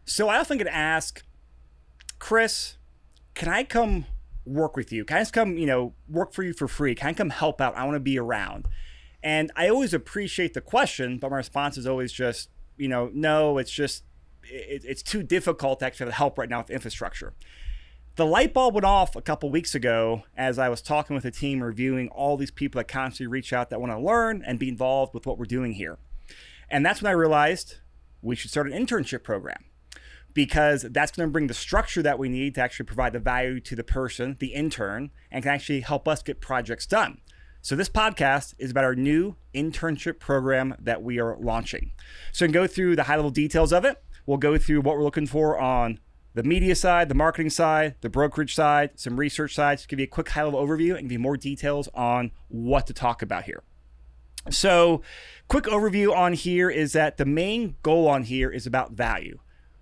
So I often get asked, Chris, can I come work with you? Can I just come, work for you for free? Can I come help out? I want to be around. And I always appreciate the question, but my response is always just, no, it's too difficult to actually have help right now with infrastructure. The light bulb went off a couple weeks ago as I was talking with a team, reviewing all these people that constantly reach out that want to learn and be involved with what we're doing here. And that's when I realized we should start an internship program, because that's going to bring the structure that we need to actually provide the value to the person, the intern, and can actually help us get projects done. So this podcast is about our new internship program that we are launching. So we can go through the high-level details of it. We'll go through what we're looking for on the media side, the marketing side, the brokerage side, some research side, to give you a quick high-level overview and give you more details on what to talk about here. So quick overview on here is that the main goal on here is about value.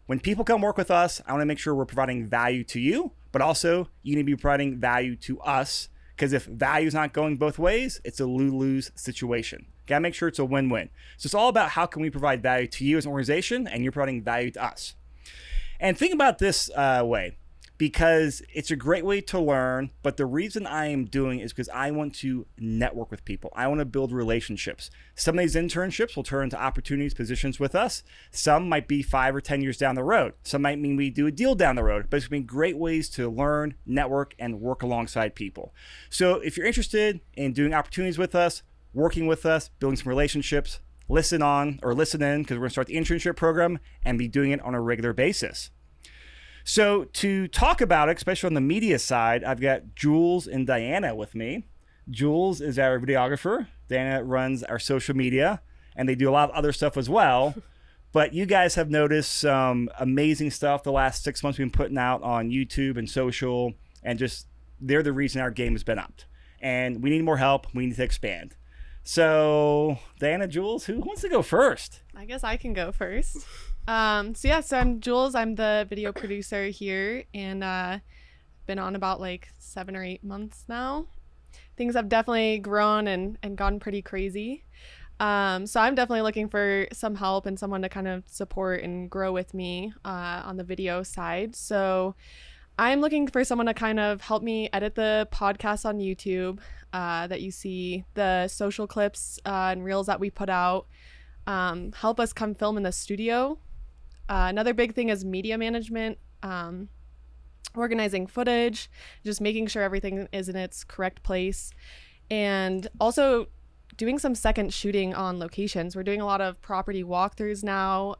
When people come work with us, I want to make sure we're providing value to you, but also you need to be providing value to us, because if value is not going both ways, it's a lose-lose situation. Got to make sure it's a win-win. So it's all about how can we provide value to you as an organization, and you're providing value to us. And think about this way, because it's a great way to learn, but the reason I am doing it is because I want to network with people. I want to build relationships. Some of these internships will turn into opportunities, positions with us. Some might be 5 or 10 years down the road. Some might mean we do a deal down the road, but it's going to be great ways to learn, network, and work alongside people. So if you're interested in doing opportunities with us, working with us, building some relationships, listen in, because we're going to start the internship program and be doing it on a regular basis. So to talk about it, especially on the media side, I've got Jules and Diana with me. Jules is our videographer. Diana runs our social media, and they do a lot of other stuff as well. But you guys have noticed some amazing stuff the last 6 months we've been putting out on YouTube and social, and just they're the reason our game has been upped. And we need more help. We need to expand. So Diana, Jules, who wants to go first? I guess I can go first. So I'm Jules. I'm the video producer here, and been on about 7 or 8 months now. Things have definitely grown and gone pretty crazy. So I'm definitely looking for some help and someone to kind of support and grow with me on the video side. So I'm looking for someone to kind of help me edit the podcast on YouTube that you see, the social clips and reels that we put out, help us come film in the studio. Another big thing is media management, organizing footage, just making sure everything is in its correct place, and also doing some second shooting on locations. We're doing a lot of property walkthroughs now.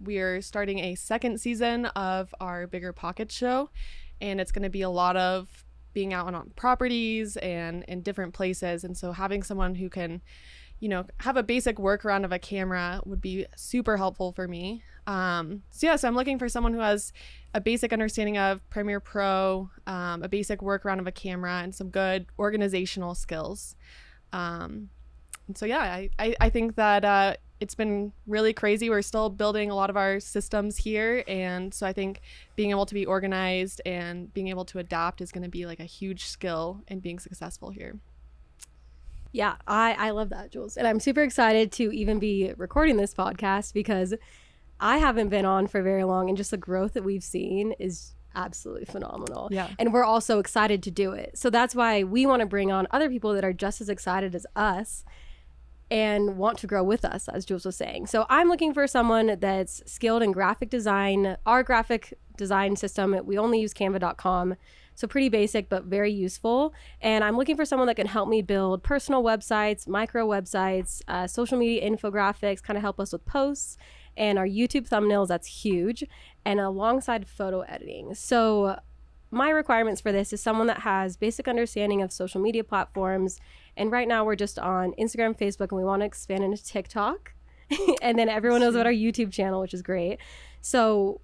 We are starting a second season of our Bigger Pockets show, and it's going to be a lot of being out on properties and in different places. And so having someone who can, have a basic workaround of a camera would be super helpful for me. So I'm looking for someone who has a basic understanding of Premiere Pro, a basic workaround of a camera, and some good organizational skills. And so, I think that it's been really crazy. We're still building a lot of our systems here. And so I think being able to be organized and being able to adapt is going to be a huge skill in being successful here. Yeah, I love that, Jules. And I'm super excited to even be recording this podcast because I haven't been on for very long, and just the growth that we've seen is absolutely phenomenal. Yeah. And we're also excited to do it. So that's why we want to bring on other people that are just as excited as us and want to grow with us, as Jules was saying. So I'm looking for someone that's skilled in graphic design. Our graphic design system, we only use canva.com. So pretty basic, but very useful. And I'm looking for someone that can help me build personal websites, micro websites, social media infographics, kind of help us with posts, and our YouTube thumbnails. That's huge. And alongside photo editing. So my requirements for this is someone that has basic understanding of social media platforms. And right now we're just on Instagram, Facebook, and we want to expand into TikTok. And then everyone knows about our YouTube channel, which is great. So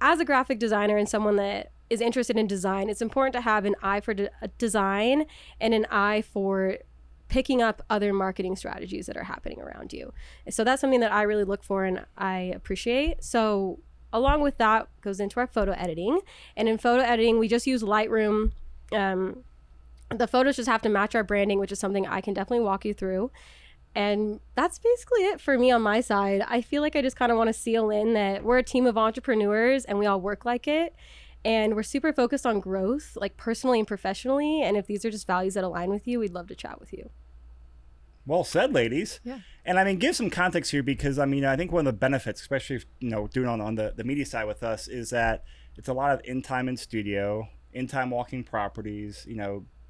as a graphic designer and someone that is interested in design, it's important to have an eye for design and an eye for picking up other marketing strategies that are happening around you. So that's something that I really look for and I appreciate. So along with that goes into our photo editing. And in photo editing, we just use Lightroom. The photos just have to match our branding, which is something I can definitely walk you through. And that's basically it for me on my side. I feel like I just kind of want to seal in that we're a team of entrepreneurs and we all work like it. And we're super focused on growth, like personally and professionally. And if these are just values that align with you, we'd love to chat with you. Well said, ladies. Yeah. And I mean, give some context here because I mean, I think one of the benefits, especially if, doing on the media side with us, is that it's a lot of in time in studio, in time walking properties,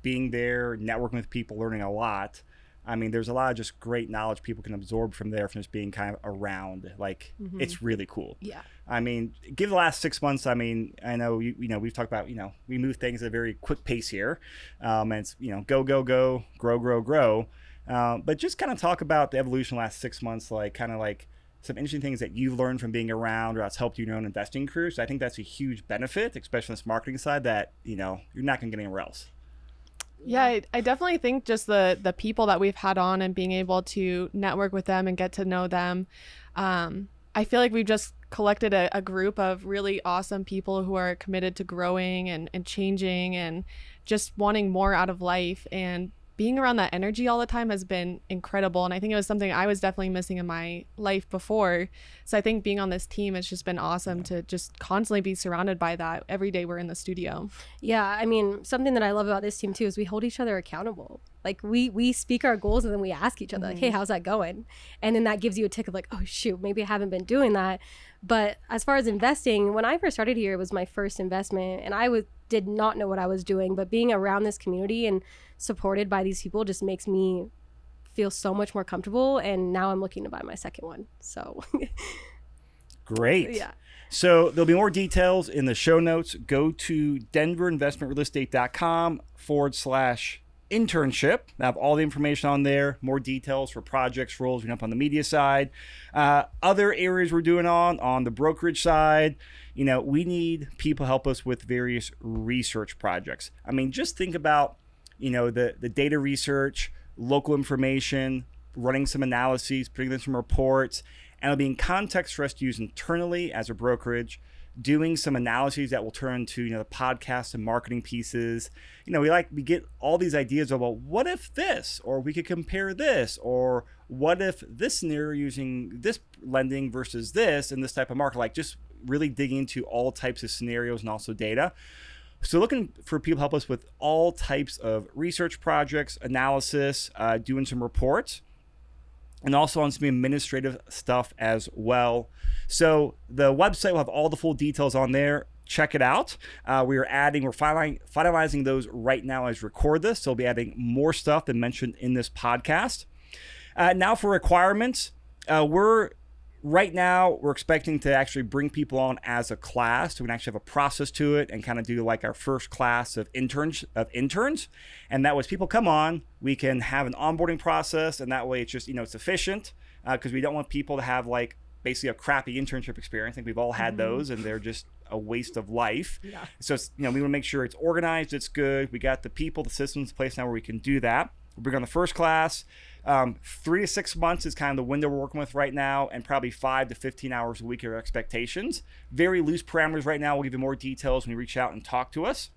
being there, networking with people, learning a lot. I mean, there's a lot of just great knowledge people can absorb from there from just being kind of around. Like, it's really cool. Yeah. I mean, give the last 6 months. I mean, I know we've talked about we move things at a very quick pace here, and it's go go go, grow grow grow. But just kind of talk about the evolution the last 6 months, like kind of like some interesting things that you've learned from being around or that's helped you in your own investing career. So I think that's a huge benefit, especially on this marketing side that you're not going to get anywhere else. Yeah, I definitely think just the people that we've had on and being able to network with them and get to know them. I feel like we've just collected a group of really awesome people who are committed to growing and changing and just wanting more out of life. And being around that energy all the time has been incredible. And I think it was something I was definitely missing in my life before. So I think being on this team has just been awesome to just constantly be surrounded by that every day we're in the studio. Yeah, I mean, something that I love about this team too is we hold each other accountable. Like we speak our goals and then we ask each other like, hey, how's that going? And then that gives you a tick of like, oh shoot, maybe I haven't been doing that. But as far as investing, when I first started here, it was my first investment and I did not know what I was doing, but being around this community and supported by these people just makes me feel so much more comfortable. And now I'm looking to buy my second one. So great. Yeah. So there'll be more details in the show notes. Go to denverinvestmentrealestate.com/internship. I have all the information on there, more details for projects, roles, up on the media side. Other areas we're doing on the brokerage side, we need people to help us with various research projects. I mean, just think about, the data research, local information, running some analyses, putting in some reports, and it'll be in context for us to use internally as a brokerage, doing some analyses that will turn to the podcast and marketing pieces. We get all these ideas about what if this, or we could compare this, or what if this scenario using this lending versus this in this type of market, like just really digging into all types of scenarios and also data. So looking for people to help us with all types of research projects, analysis, doing some reports, and also on some administrative stuff as well. So the website will have all the full details on there. Check it out. We're finalizing those right now as we record this. So we'll be adding more stuff than mentioned in this podcast. Now for requirements, we're expecting to actually bring people on as a class. So we can actually have a process to it and kind of do like our first class of interns. And that way as people come on, we can have an onboarding process. And that way it's just, it's efficient because we don't want people to have like basically a crappy internship experience. I think we've all had those and they're just a waste of life. Yeah. So, it's, we want to make sure it's organized, it's good. We got the people, the systems in place now where we can do that. We'll bring on the first class. 3 to 6 months is kind of the window we're working with right now, and probably 5 to 15 hours a week are expectations. Very loose parameters right now. We'll give you more details when you reach out and talk to us.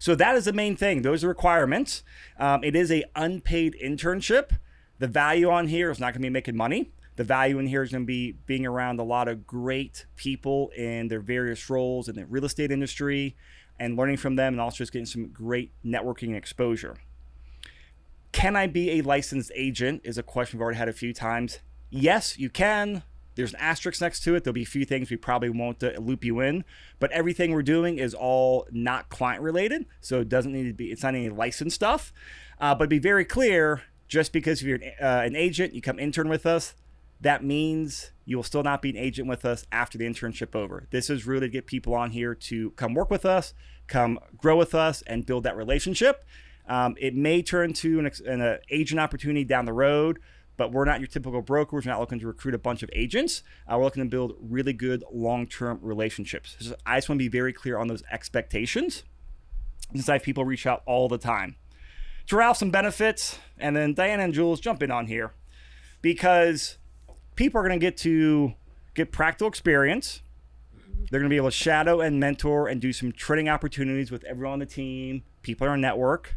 So that is the main thing. Those are requirements. It is a unpaid internship. The value on here is not going to be making money. The value in here is going to be being around a lot of great people in their various roles in the real estate industry and learning from them, and also just getting some great networking and exposure. Can I be a licensed agent is a question we've already had a few times. Yes, you can. There's an asterisk next to it. There'll be a few things we probably won't loop you in, but everything we're doing is all not client related. So it doesn't need to be, it's not any licensed stuff. But be very clear, just because if you're an agent, you come intern with us, that means you will still not be an agent with us after the internship over. This is really to get people on here to come work with us, come grow with us, and build that relationship. It may turn to an agent opportunity down the road, but we're not your typical brokers. We're not looking to recruit a bunch of agents. We're looking to build really good long-term relationships. So I just want to be very clear on those expectations, since I have people reach out all the time. To route some benefits, and then Diana and Jules jump in on here, because people are going to get practical experience. They're going to be able to shadow and mentor and do some training opportunities with everyone on the team, people in our network.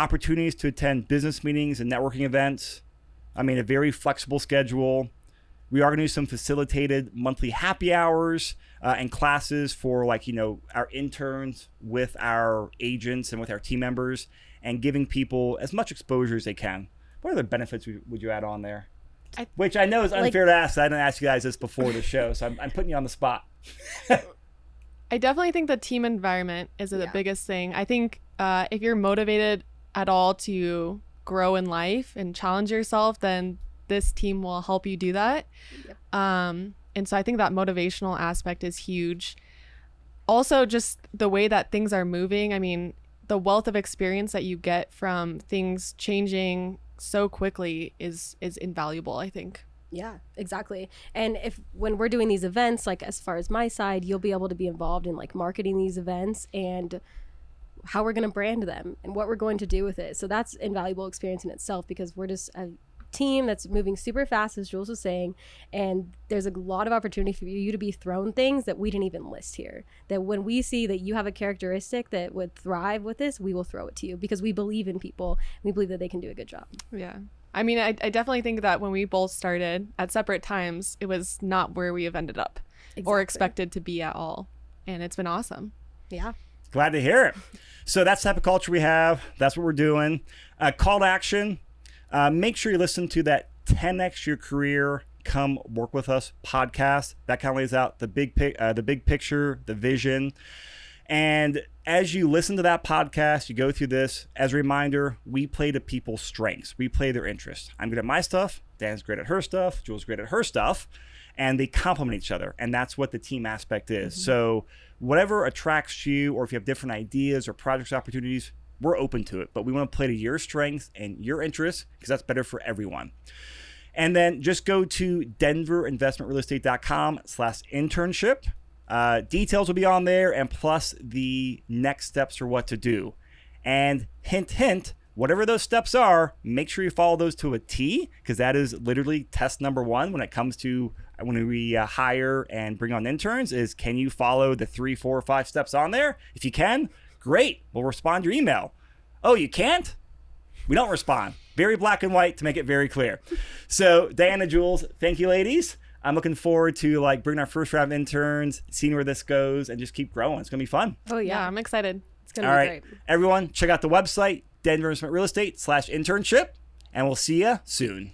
opportunities to attend business meetings and networking events. I mean, a very flexible schedule. We are going to do some facilitated monthly happy hours and classes for our interns with our agents and with our team members, and giving people as much exposure as they can. What other benefits would you add on there? Which I know is unfair to ask. I didn't ask you guys this before the show, so I'm putting you on the spot. I definitely think the team environment is the biggest thing. I think if you're motivated at all to grow in life and challenge yourself, then this team will help you do that. Yep. And so I think that motivational aspect is huge. Also, just the way that things are moving. I mean, the wealth of experience that you get from things changing so quickly is invaluable, I think. Yeah, exactly. And when we're doing these events, like as far as my side, you'll be able to be involved in like marketing these events and how we're going to brand them and what we're going to do with it. So that's invaluable experience in itself, because we're just a team that's moving super fast, as Jules was saying, and there's a lot of opportunity for you to be thrown things that we didn't even list here, that when we see that you have a characteristic that would thrive with this, we will throw it to you, because we believe in people. We believe that they can do a good job. Yeah. I mean, I definitely think that when we both started at separate times, it was not where we have ended up or expected to be at all. And it's been awesome. Yeah. Glad to hear it. So that's the type of culture we have. That's what we're doing. Call to action. Make sure you listen to that 10X Your Career, Come Work With Us podcast. That kind of lays out the big picture, the vision. And as you listen to that podcast, you go through this, as a reminder, we play to people's strengths. We play their interests. I'm good at my stuff. Dan's great at her stuff. Jules great at her stuff. And they complement each other. And that's what the team aspect is. Mm-hmm. So whatever attracts you, or if you have different ideas or projects opportunities, we're open to it. But we want to play to your strengths and your interests, because that's better for everyone. And then just go to denverinvestmentrealestate.com/internship. Details will be on there, and plus the next steps for what to do. And hint, hint, whatever those steps are, make sure you follow those to a T, because that is literally test number one when it comes to when we hire and bring on interns, is can you follow the 3, 4, or 5 steps on there? If you can, great. We'll respond to your email. Oh, you can't? We don't respond. Very black and white to make it very clear. So Diana, Jules, thank you, ladies. I'm looking forward to bringing our first round of interns, seeing where this goes, and just keep growing. It's going to be fun. Oh, yeah. I'm excited. It's going to be great. Everyone, check out the website, Denver Investment Real Estate /internship, and we'll see you soon.